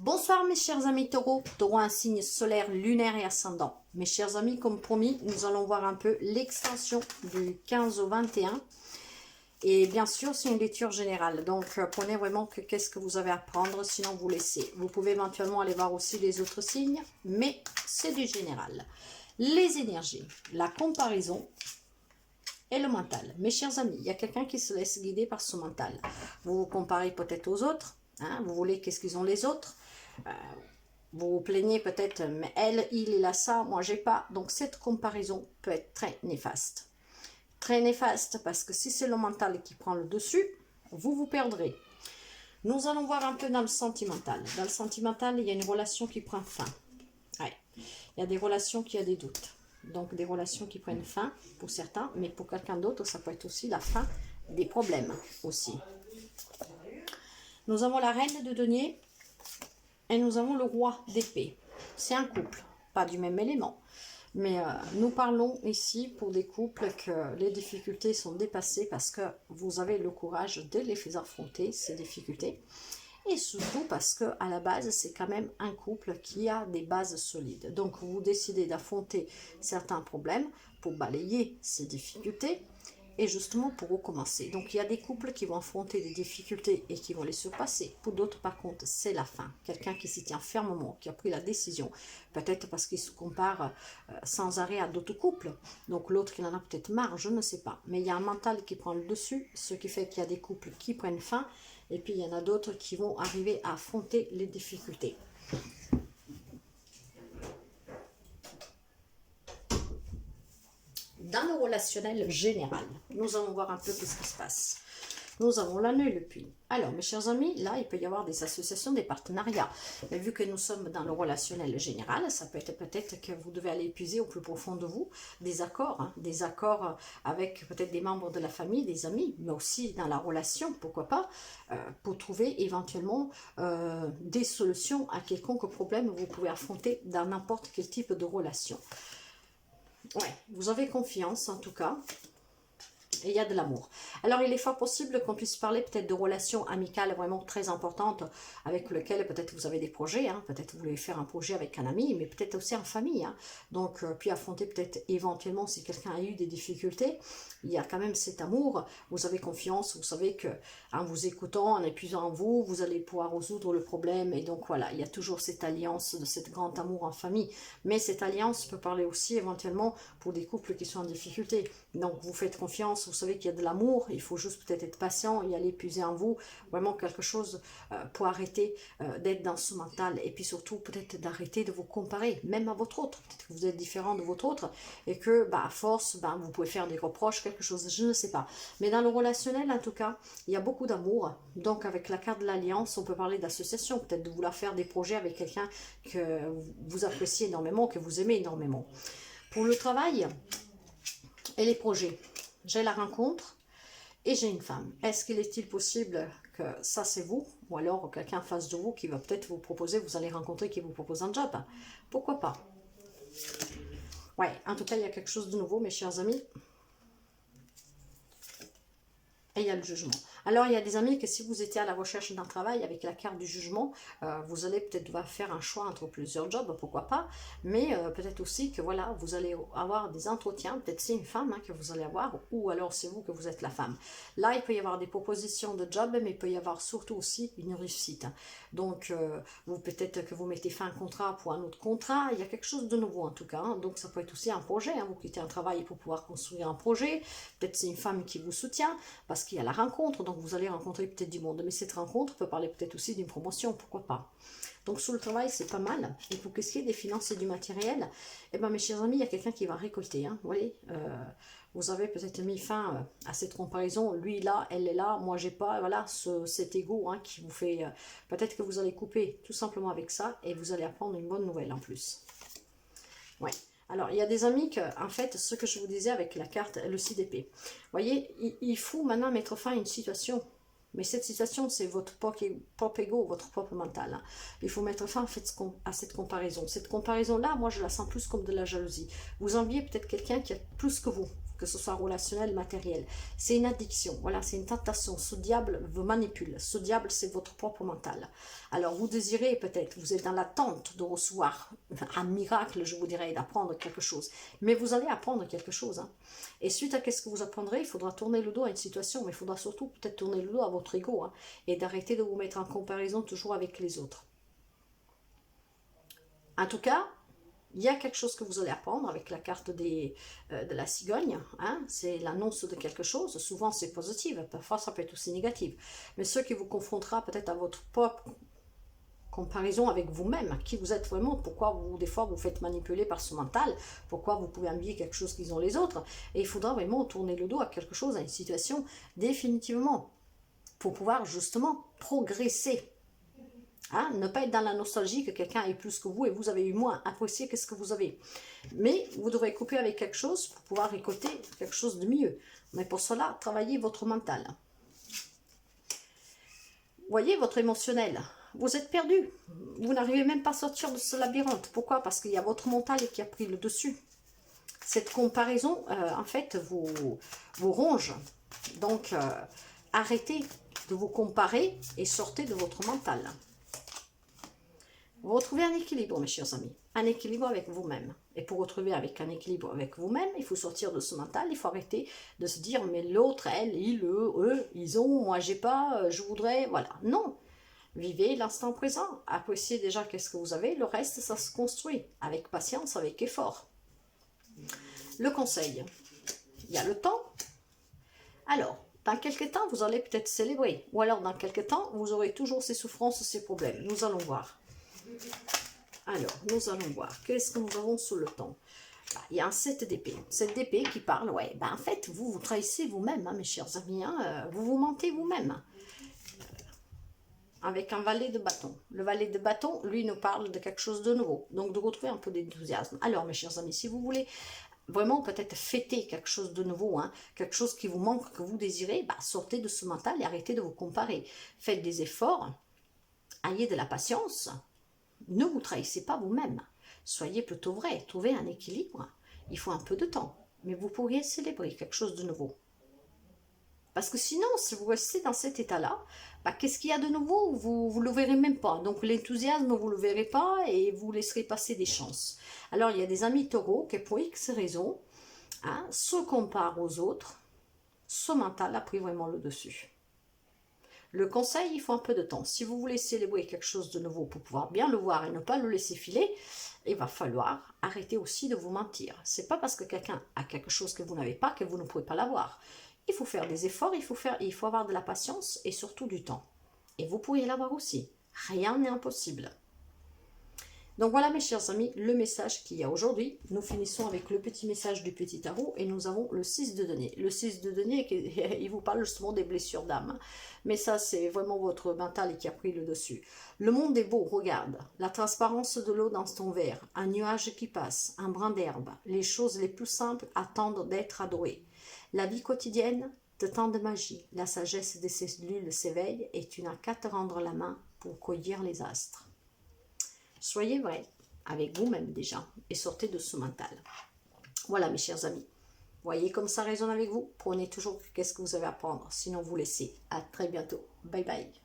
Bonsoir mes chers amis taureaux, taureau un signe solaire, lunaire et ascendant. Mes chers amis, comme promis, nous allons voir un peu l'extension du 15 au 21. Et bien sûr, c'est une lecture générale. Donc, prenez vraiment que qu'est-ce que vous avez à prendre, sinon vous laissez. Vous pouvez éventuellement aller voir aussi les autres signes, mais c'est du général. Les énergies, la comparaison et le mental. Mes chers amis, il y a quelqu'un qui se laisse guider par son mental. Vous vous comparez peut-être aux autres. Vous voulez qu'est-ce qu'ils ont les autres. Vous vous plaignez peut-être, mais elle, il a ça, moi j'ai pas. Donc cette comparaison peut être très néfaste. Très néfaste parce que si c'est le mental qui prend le dessus, vous vous perdrez. Nous allons voir un peu dans le sentimental. Dans le sentimental, il y a une relation qui prend fin. Ouais. Il y a des relations qui ont des doutes. Donc des relations qui prennent fin pour certains, mais pour quelqu'un d'autre, ça peut être aussi la fin des problèmes aussi. Nous avons la reine de denier et nous avons le roi d'épée. C'est un couple, pas du même élément. Mais nous parlons ici pour des couples que les difficultés sont dépassées parce que vous avez le courage de les affronter, ces difficultés. Et surtout parce que à la base, c'est quand même un couple qui a des bases solides. Donc vous décidez d'affronter certains problèmes pour balayer ces difficultés et justement pour recommencer. Donc il y a des couples qui vont affronter des difficultés et qui vont les surpasser. Pour d'autres par contre c'est la fin. Quelqu'un qui s'y tient fermement, qui a pris la décision, peut-être parce qu'il se compare sans arrêt à d'autres couples. Donc l'autre qui en a peut-être marre, je ne sais pas. Mais il y a un mental qui prend le dessus, ce qui fait qu'il y a des couples qui prennent fin et puis il y en a d'autres qui vont arriver à affronter les difficultés. Dans le relationnel général, nous allons voir un peu ce qui se passe. Nous avons l'anneau et le puits. Alors, mes chers amis, là, il peut y avoir des associations, des partenariats. Mais vu que nous sommes dans le relationnel général, ça peut être peut-être que vous devez aller épuiser au plus profond de vous des accords. Des accords avec peut-être des membres de la famille, des amis, mais aussi dans la relation, pourquoi pas, pour trouver éventuellement des solutions à quelconque problème que vous pouvez affronter dans n'importe quel type de relation. Ouais, vous avez confiance en tout cas. Et il y a de l'amour. Alors, il est fort possible qu'on puisse parler peut-être de relations amicales vraiment très importantes avec lesquelles peut-être vous avez des projets. Peut-être vous voulez faire un projet avec un ami, mais peut-être aussi en famille. Donc, puis affronter peut-être éventuellement si quelqu'un a eu des difficultés. Il y a quand même cet amour. Vous avez confiance. Vous savez que en vous écoutant, en épuisant en vous, vous allez pouvoir résoudre le problème. Et donc, voilà, il y a toujours cette alliance de cet grand amour en famille. Mais cette alliance peut parler aussi éventuellement pour des couples qui sont en difficulté. Donc, vous faites confiance. Vous savez qu'il y a de l'amour, il faut juste peut-être être patient et aller puiser en vous vraiment quelque chose pour arrêter d'être dans ce mental et puis surtout peut-être d'arrêter de vous comparer, même à votre autre. Peut-être que vous êtes différent de votre autre et que à force, vous pouvez faire des reproches, quelque chose, je ne sais pas. Mais dans le relationnel, en tout cas, il y a beaucoup d'amour. Donc avec la carte de l'alliance, on peut parler d'association, peut-être de vouloir faire des projets avec quelqu'un que vous appréciez énormément, que vous aimez énormément. Pour le travail et les projets, j'ai la rencontre et j'ai une femme. Est-ce qu'il est-il possible que ça c'est vous, ou alors quelqu'un en face de vous qui va peut-être vous proposer, vous allez rencontrer qui vous propose un job? Pourquoi pas? Ouais, en tout cas il y a quelque chose de nouveau mes chers amis. Et il y a le jugement. Alors, il y a des amis que si vous étiez à la recherche d'un travail avec la carte du jugement, vous allez peut-être devoir faire un choix entre plusieurs jobs, pourquoi pas. Mais peut-être aussi que voilà, vous allez avoir des entretiens. Peut-être c'est une femme que vous allez avoir, ou alors c'est vous que vous êtes la femme. Là, il peut y avoir des propositions de job, mais il peut y avoir surtout aussi une réussite. Donc, vous peut-être que vous mettez fin à un contrat pour un autre contrat. Il y a quelque chose de nouveau en tout cas. Donc, ça peut être aussi un projet. Vous quittez un travail pour pouvoir construire un projet. Peut-être c'est une femme qui vous soutient parce qu'il y a la rencontre, donc vous allez rencontrer peut-être du monde, mais cette rencontre peut parler peut-être aussi d'une promotion, pourquoi pas. Donc sur le travail, c'est pas mal. Et pour qu'est-ce qui est des finances et du matériel, eh bien mes chers amis, il y a quelqu'un qui va récolter. Vous voyez, vous avez peut-être mis fin à cette comparaison, lui là, elle est là, moi j'ai pas, voilà, cet ego qui vous fait, peut-être que vous allez couper tout simplement avec ça, et vous allez apprendre une bonne nouvelle en plus. Ouais. Alors, il y a des amis que, en fait, ce que je vous disais avec la carte, le 6 d'épée. Vous voyez, il faut maintenant mettre fin à une situation. Mais cette situation, c'est votre propre ego, votre propre mental. Il faut mettre fin en fait, à cette comparaison. Cette comparaison-là, moi, je la sens plus comme de la jalousie. Vous enviez peut-être quelqu'un qui a plus que vous, que ce soit relationnel, matériel. C'est une addiction, voilà, c'est une tentation. Ce diable vous manipule. Ce diable, c'est votre propre mental. Alors, vous désirez peut-être, vous êtes dans l'attente de recevoir un miracle, je vous dirais, d'apprendre quelque chose. Mais vous allez apprendre quelque chose. Hein. Et suite à ce que vous apprendrez, il faudra tourner le dos à une situation, mais il faudra surtout peut-être tourner le dos à votre ego. Hein, et d'arrêter de vous mettre en comparaison toujours avec les autres. En tout cas, il y a quelque chose que vous allez apprendre avec la carte de la cigogne. Hein? C'est l'annonce de quelque chose. Souvent, c'est positif. Parfois, ça peut être aussi négatif. Mais ce qui vous confrontera peut-être à votre propre comparaison avec vous-même. Qui vous êtes vraiment. Pourquoi vous, des fois, vous faites manipuler par ce mental. Pourquoi vous pouvez envier quelque chose qu'ils ont les autres. Et il faudra vraiment tourner le dos à quelque chose, à une situation, définitivement. Pour pouvoir, justement, progresser. Hein, ne pas être dans la nostalgie que quelqu'un ait plus que vous et vous avez eu moins. Apprécier qu'est-ce que vous avez. Mais vous devrez couper avec quelque chose pour pouvoir récolter quelque chose de mieux. Mais pour cela, travaillez votre mental. Voyez votre émotionnel. Vous êtes perdu. Vous n'arrivez même pas à sortir de ce labyrinthe. Pourquoi? Parce qu'il y a votre mental qui a pris le dessus. Cette comparaison, en fait, vous ronge. Donc, arrêtez de vous comparer et sortez de votre mental. Vous retrouvez un équilibre, mes chers amis. Un équilibre avec vous-même. Et pour retrouver avec un équilibre avec vous-même, il faut sortir de ce mental. Il faut arrêter de se dire, mais l'autre, elle, il, eux, ils ont, moi j'ai pas, je voudrais, voilà. Non. Vivez l'instant présent. Appréciez déjà qu'est-ce que vous avez. Le reste, ça se construit. Avec patience, avec effort. Le conseil. Il y a le temps. Alors, dans quelques temps, vous allez peut-être célébrer. Ou alors, dans quelques temps, vous aurez toujours ces souffrances, ces problèmes. Nous allons voir. Alors, nous allons voir. Qu'est-ce que nous avons sous le temps? Il y a un 7 d'épée. 7 d'épée qui parle, ouais, en fait, vous trahissez vous-même, hein, mes chers amis. Hein, vous vous mentez vous-même. Avec un valet de bâton. Le valet de bâton, lui, nous parle de quelque chose de nouveau. Donc, de retrouver un peu d'enthousiasme. Alors, mes chers amis, si vous voulez vraiment peut-être fêter quelque chose de nouveau, hein, quelque chose qui vous manque, que vous désirez, sortez de ce mental et arrêtez de vous comparer. Faites des efforts, ayez de la patience. Ne vous trahissez pas vous-même. Soyez plutôt vrai. Trouvez un équilibre. Il faut un peu de temps. Mais vous pourriez célébrer quelque chose de nouveau. Parce que sinon, si vous restez dans cet état-là, qu'est-ce qu'il y a de nouveau? Vous ne le verrez même pas. Donc l'enthousiasme, vous ne le verrez pas et vous laisserez passer des chances. Alors il y a des amis taureaux qui, pour X raisons, hein, se comparent aux autres. Ce mental a pris vraiment le dessus. Le conseil, il faut un peu de temps. Si vous voulez célébrer quelque chose de nouveau pour pouvoir bien le voir et ne pas le laisser filer, il va falloir arrêter aussi de vous mentir. C'est pas parce que quelqu'un a quelque chose que vous n'avez pas que vous ne pouvez pas l'avoir. Il faut faire des efforts, il faut avoir de la patience et surtout du temps. Et vous pourriez l'avoir aussi. Rien n'est impossible. Donc voilà mes chers amis, le message qu'il y a aujourd'hui. Nous finissons avec le petit message du petit tarot et nous avons le 6 de denier. Le 6 de denier, il vous parle justement des blessures d'âme. Mais ça, c'est vraiment votre mental qui a pris le dessus. Le monde est beau, regarde. La transparence de l'eau dans ton verre, un nuage qui passe, un brin d'herbe. Les choses les plus simples attendent d'être adorées. La vie quotidienne te tend de magie. La sagesse des cellules s'éveille et tu n'as qu'à te rendre la main pour cueillir les astres. Soyez vrai avec vous-même déjà et sortez de ce mental. Voilà mes chers amis. Voyez comme ça résonne avec vous. Prenez toujours qu'est-ce que vous avez à prendre. Sinon vous laissez. À très bientôt. Bye bye.